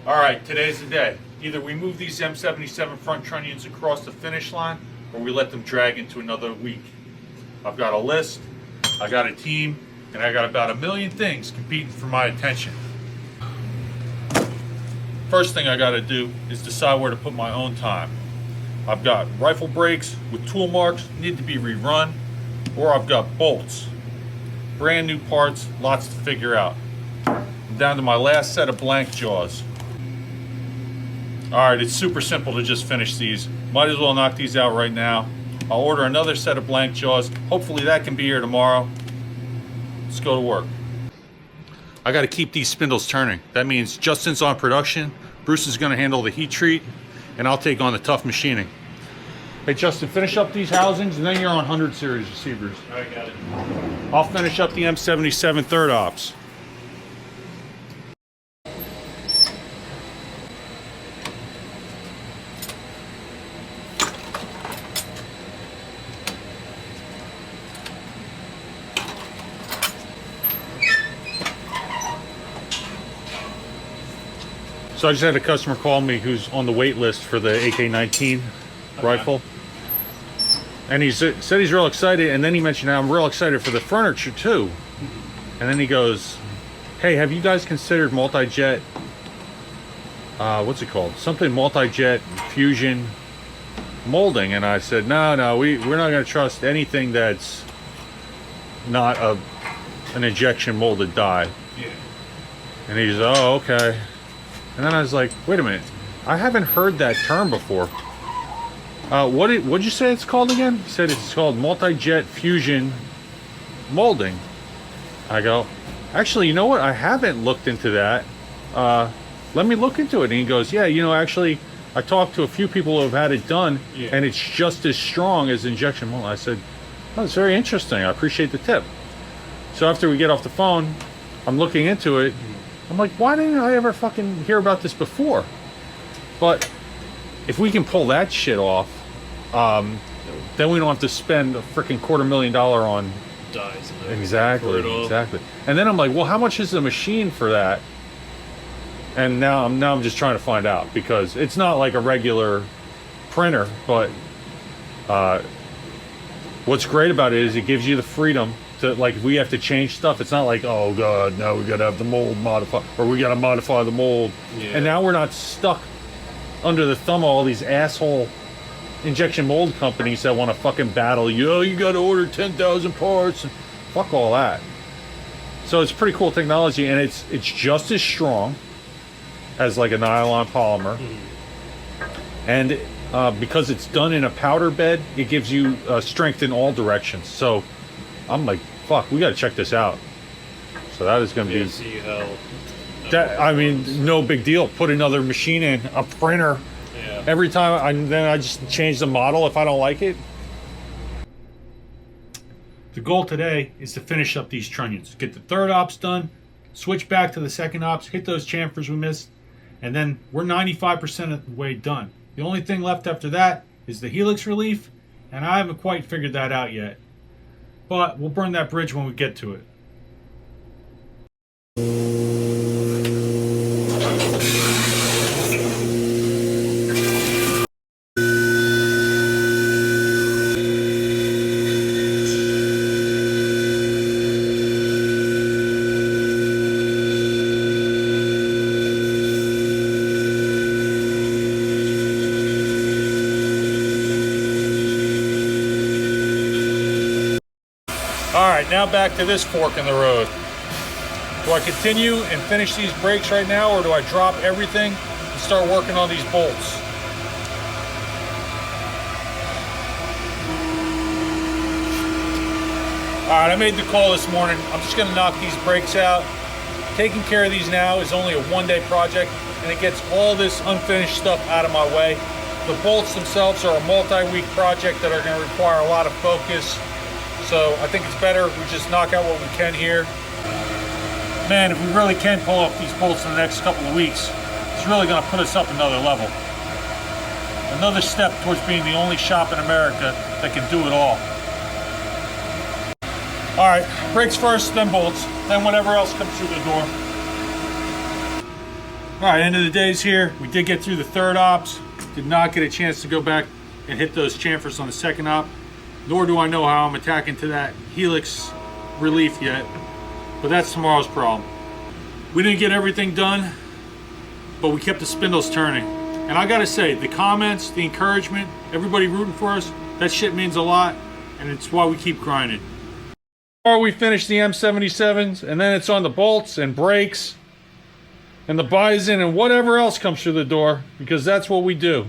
Alright, today's the day. Either we move these M77 front trunnions across the finish line, or we let them drag into another week. I've got a list, I got a team, and I got about 1 million things competing for my attention. First thing I gotta do is decide where to put my own time. I've got rifle brakes with tool marks, need to be rerun, or I've got bolts. Brand new parts, lots to figure out. I'm down to my last set of blank jaws. Alright, it's super simple to just finish these. Might as well knock these out right now. I'll order another set of blank jaws. Hopefully that can be here tomorrow. Let's go to work. I gotta keep these spindles turning. That means Justin's on production, Bruce is gonna handle the heat treat, and I'll take on the tough machining. Hey Justin, finish up these housings and then you're on 100 series receivers. Alright, got it. I'll finish up the M77 third ops. So I just had a customer call me who's on the wait list for the AK-19 rifle. And he said he's real excited, and then he mentioned how I'm real excited for the furniture too. And then he goes, hey, have you guys considered multi-jet, what's it called? Something multi-jet fusion molding? And I said, no, we're not gonna trust anything that's not an injection molded die. Yeah. And he said, oh, okay. And then I was like, wait a minute, I haven't heard that term before. What'd you say it's called again? He said it's called multi-jet fusion molding. I go, actually, you know what? I haven't looked into that. Let me look into it. And he goes, yeah, actually, I talked to a few people who have had it done, and it's just as strong as injection molding. I said, oh, it's very interesting. I appreciate the tip. So after we get off the phone, I'm looking into it. I'm like, why didn't I ever fucking hear about this before? But if we can pull that shit off, then we don't have to spend a freaking $250,000 on dies. Exactly. And then I'm like, well, how much is the machine for that? And now I'm just trying to find out, because it's not like a regular printer, but what's great about it is it gives you the freedom to, like, if we have to change stuff, it's not like, oh god, now we gotta have the mold modified, or we gotta modify the mold. And now we're not stuck under the thumb of all these asshole injection mold companies that want to fucking battle you. Oh, you gotta order 10,000 parts, and fuck all that. So it's pretty cool technology, and it's just as strong as like a nylon polymer. And because it's done in a powder bed, it gives you strength in all directions. So I'm like, fuck, we gotta check this out. So that is gonna be see how that. I mean, no big deal. Put another machine in, a printer. Yeah. Every time, then I just change the model if I don't like it. The goal today is to finish up these trunnions, get the third ops done, switch back to the second ops, hit those chamfers we missed, and then we're 95% of the way done. The only thing left after that is the helix relief, and I haven't quite figured that out yet. But we'll burn that bridge when we get to it. Alright, now back to this fork in the road. Do I continue and finish these brakes right now, or do I drop everything and start working on these bolts? Alright, I made the call this morning. I'm just going to knock these brakes out. Taking care of these now is only a one-day project, and it gets all this unfinished stuff out of my way. The bolts themselves are a multi-week project that are going to require a lot of focus. So I think it's better we just knock out what we can here. Man, if we really can pull off these bolts in the next couple of weeks, it's really going to put us up another level. Another step towards being the only shop in America that can do it all. All right, brakes first, then bolts, then whatever else comes through the door. All right, end of the day's here. We did get through the third ops. Did not get a chance to go back and hit those chamfers on the second op. Nor do I know how I'm attacking to that helix relief yet. But that's tomorrow's problem. We didn't get everything done, but we kept the spindles turning. And I gotta say, the comments, the encouragement, everybody rooting for us, that shit means a lot, and it's why we keep grinding. Or we finish the M77s, and then it's on the bolts and brakes, and the bison and whatever else comes through the door, because that's what we do.